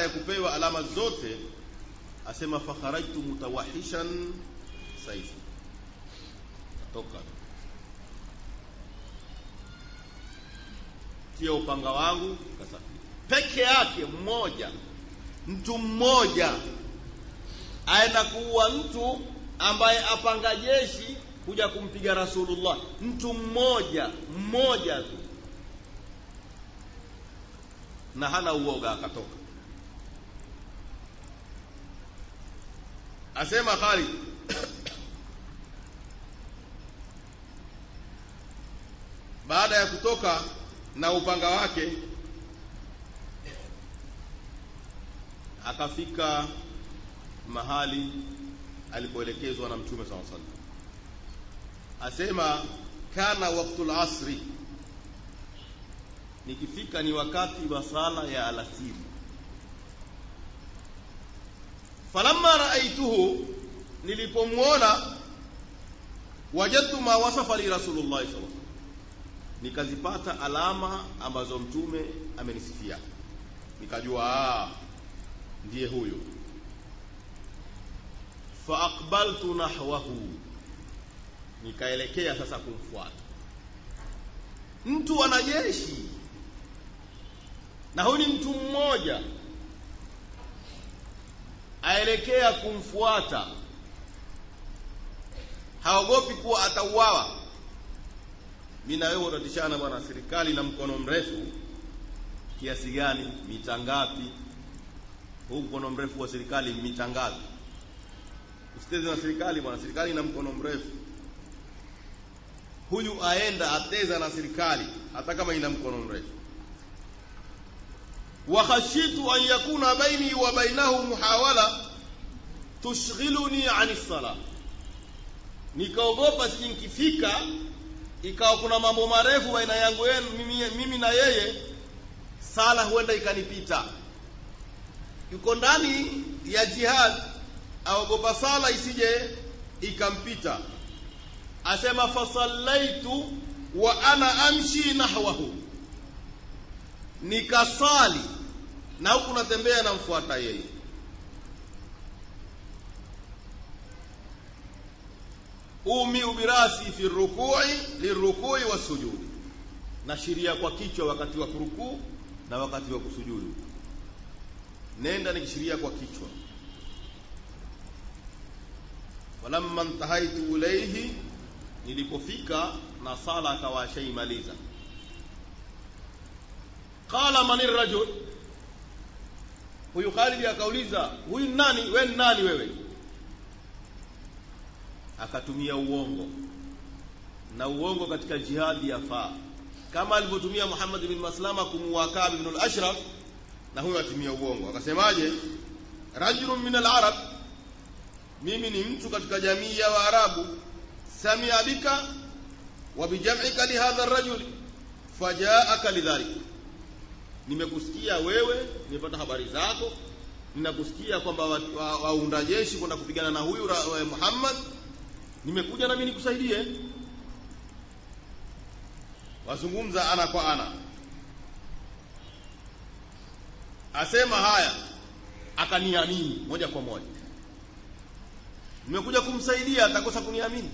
ya kupewa alama zote, asema fakharajtu mutawahishan saifi, toka tia upanga wangu kasafiri. Peke yake mmoja, mtu mmoja aenda kuua mtu ambaye apanga jeshi kuja kumpiga Rasulullah. Mtu mmoja tu, na hana uoga, akatoka. Asema Khalid baada ya kutoka na upanga wake, akafika mahali alipoelekezwa na Mtume sallallahu alaihi wasallam. Asema kana waqtul asri, nikifika ni wakati wa sala ya alasiri. Falamma raaituhu, nilipomuona, wajadtu ma wasafa li Rasulullah sallallahu alaihi wasallam, nikazipata alama ambazo Mtume amenisifia, nikajua ndiye huyo. Fa aqbaltu nahwahu, nikaelekea sasa kumfuata. Mtu ana jeshi na huyu ni mtu mmoja, aelekea kumfuata, haogopi kuwa atauawa. Mimi na wewe utatishana bwana, serikali na mkono mrefu kiasi gani, mita ngapi? Huu mkono mrefu wa serikali mita ngapi? Usiteze na serikali bwana, serikali na mkono mrefu. Huyu aenda ateza na serikali hata kama ina mkono mrefu. Wa khashitu an yakuna baini wa bainahu muhawala tushghiluni ani salah, nikaogopa nikifika ikawa kuna mambo marefu baina yangu mimi na yeye, sala huenda ikanipita. Yuko ndani ya jihad, aogopa sala isije ikampita. Asema fasallaitu wa ana amshi nahwahu, nikasali na huku natembea na mfuata yeye. Umi ubirasi fi rukui lirukui wa sujudi, nashiria kwa kichwa wakati wa kurukuu na wakati wa kusujudu. Nenda nikishiria kwa kichwa. Walamma intahaitu ilayhi, nilipofika na sala akawashaimaliza. Qala manir rajul, huyu Khalid akauliza, huyu nani? Wewe nani wewe? Akatumia uongo, na uongo katika jihadi yafaa, kama alivyotumia Muhammad bin Maslama kumuua Ka'b ibn al-Ashraf, na huyo atumia uongo. Akasemaje? Rajulun min al-arab, mimi ni mtu katika jamii ya Waarabu, sami'a bika wa bijam'ika li hadha ar-rajul fajaa'aka lidhalik, nimekusikia wewe, nimepata habari zako, ninakusikia kwamba waunda jeshi kwenda kupigana na huyu Muhammad, nimekuja na mimi nikusaidie. Wazungumza ana kwa ana. Asema haya, akaniamini moja kwa moja, nimekuja kumsaidia, atakosa kuniamini?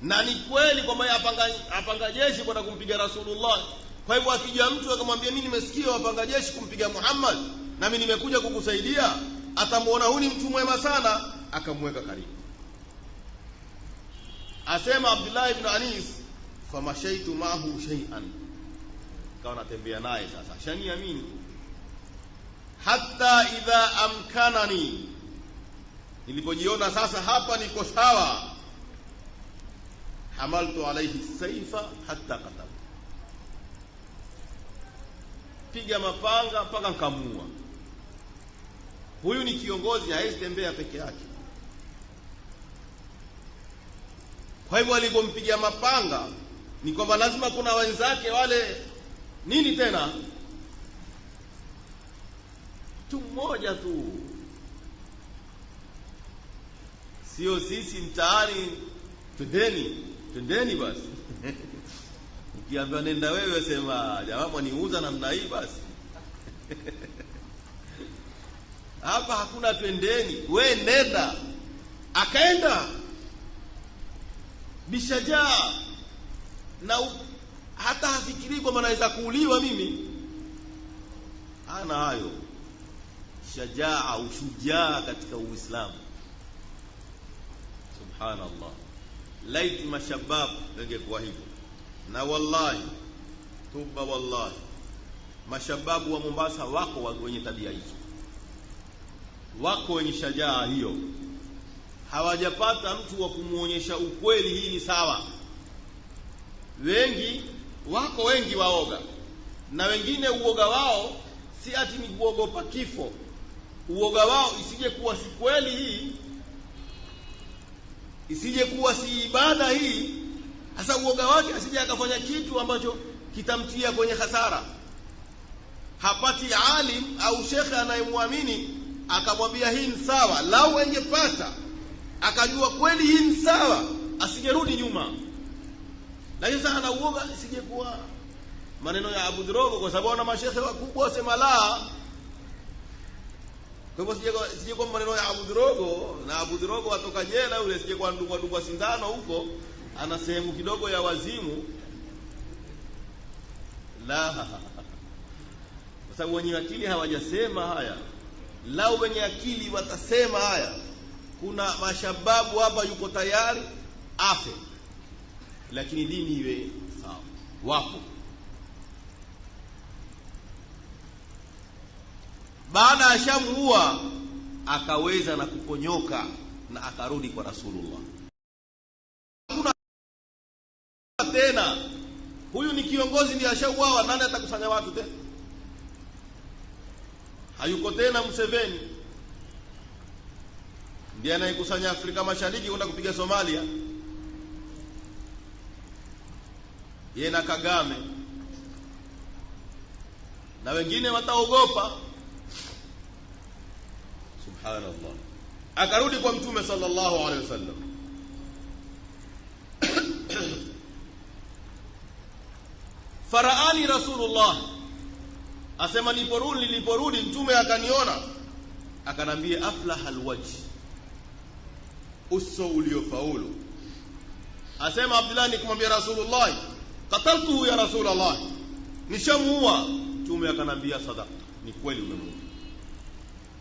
Na ni kweli kwamba apanga jeshi kwenda kumpiga Rasulullah. Kwa hivyo akija mtu akamwambia mimi nimesikia wapanga jeshi kumpiga Muhammad na mimi nimekuja kukusaidia, atamuona huyu ni mtu mwema sana, akamweka karibu. Asema Abdullah ibn Anis, famashaitu ma'ahu shay'an, kawa natembea naye sasa, shaniamini. Hatta idha amkanani, nilipojiona sasa hapa niko sawa, hamaltu alayhi sayfa hatta qatal, piga mapanga mpaka nkamua. Huyu ni kiongozi, hawezi tembea peke yake. Kwa hivyo alipompiga mapanga ni kwamba lazima kuna wenzake wale nini tena, mtu mmoja tu, sio sisi mtaani twendeni basi. Ukiambiwa nenda wewe, sema jamaa mwaniuza namna hii basi. hapa hakuna twendeni, we nenda. Akaenda bishajaa, na hata hafikiri kwamba naweza kuuliwa mimi. Ana hayo shajaa, ushujaa katika Uislamu. Subhanallah, laiti mashabab wangekuwa hivyo. Na wallahi tuba, wallahi mashababu wa Mombasa wako wenye tabia hizo, wako wenye shajaa hiyo. Hawajapata mtu wa kumuonyesha ukweli, hii ni sawa. Wako wengi waoga, na wengine uoga wao si ati ni kuogopa kifo. Uoga wao isije kuwa si kweli hii, isije kuwa si ibada hii. Hasa uoga wake asije akafanya kitu ambacho kitamtia kwenye hasara. Hapati alim au shekhe anayemwamini akamwambia hii ni sawa. Lau angepata akajua kweli hii ni sawa, asigerudi nyuma. Lakini sasa ana uoga isije kuwa maneno ya Abu Drogo, kwa sababu ana mashekhe wakubwa wasema la. Kwa hivyo sije kwa maneno ya Abu Drogo, na Abu Drogo atoka jela yule, sije kwa ndugwa sindano huko, ana sehemu kidogo ya wazimu. La, kwa sababu wenye akili hawajasema haya. Lau wenye akili watasema haya, kuna mashababu hapa yuko tayari afe, lakini dini iwe sawa. Wapo. Baada ya shamuua akaweza na kuponyoka na akarudi kwa Rasulullah. Hakuna tena, huyu ni kiongozi ndiye ashauawa, nani atakusanya watu tena? Hayuko tena. Museveni ndiye anayekusanya Afrika Mashariki kwenda kupiga Somalia, yeye na Kagame, na wengine wataogopa. Subhanallah. Akarudi kwa Mtume sallallahu alaihi wasallam. Faraani Rasulullah, asema niliporudi Mtume akaniona, akanambia aflaha alwajh, uso uliofaulu. Asema Abdullah nikamwambia Rasulullah, qataltuhu ya Rasulullah, nishamuua. Mtume akanambia sadaqta, ni kweli umemuua.